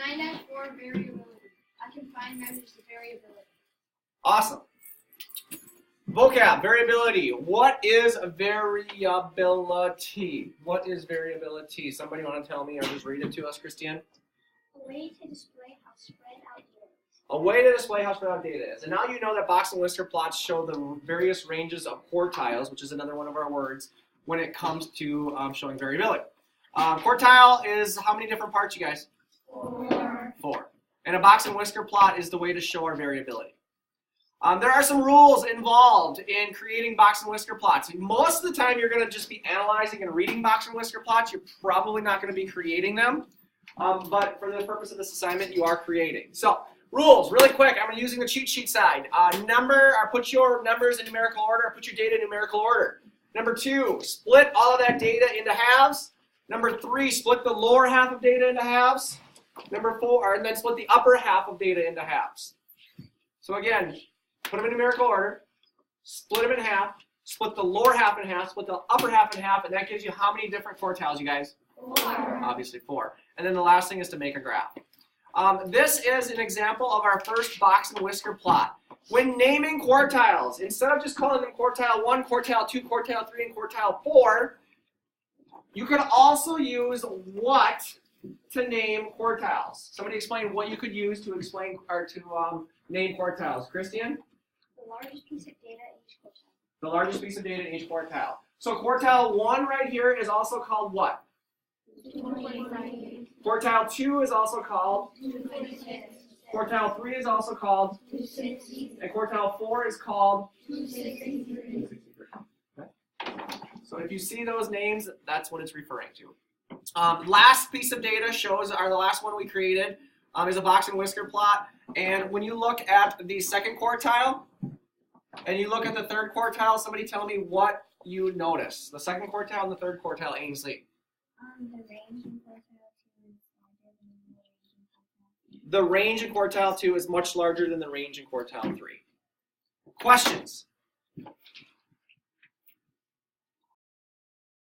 9.4 variability. I can find measures of variability. Awesome. Vocab, variability. What is variability? What is variability? Somebody want to tell me or just read it to us, Christiane? A way to display how spread out data is. A way to display how spread out data is. And now you know that box and whisker plots show the various ranges of quartiles, which is another one of our words, when it comes to showing variability. Quartile is how many different parts, you guys? 4. 4. And a box and whisker plot is the way to show our variability. There are some rules involved in creating box and whisker plots. Most of the time you're going to just be analyzing and reading box and whisker plots. You're probably not going to be creating them. But for the purpose of this assignment, you are creating. So, rules, really quick. I'm using the cheat sheet side. Put your numbers in numerical order, or put your data in numerical order. Number 2, split all of that data into halves. Number 3, split the lower half of data into halves. Number 4, and then split the upper half of data into halves. So again, put them in numerical order, split them in half, split the lower half in half, split the upper half in half, and that gives you how many different quartiles, you guys? 4. Obviously 4. And then the last thing is to make a graph. This is an example of our first box and whisker plot. When naming quartiles, instead of just calling them quartile 1, quartile 2, quartile 3, and quartile 4, you could also use what to name quartiles. Somebody explain what you could use to explain or to name quartiles. Christian? The largest piece of data in each quartile. The largest piece of data in each quartile. So quartile 1 right here is also called what? 2.5. Quartile 2 is also called? 2.6. Quartile 3 is also called? 2.60. And quartile 4 is called? 2.63. Okay. So if you see those names, that's what it's referring to. Last piece of data the last one we created is a box and whisker plot. And when you look at the second quartile and you look at the third quartile, somebody tell me what you notice. The second quartile and the third quartile, Ainsley. The range in quartile 2 is larger than the range in quartile 3. The range in quartile 2 is much larger than the range in quartile 3. Questions?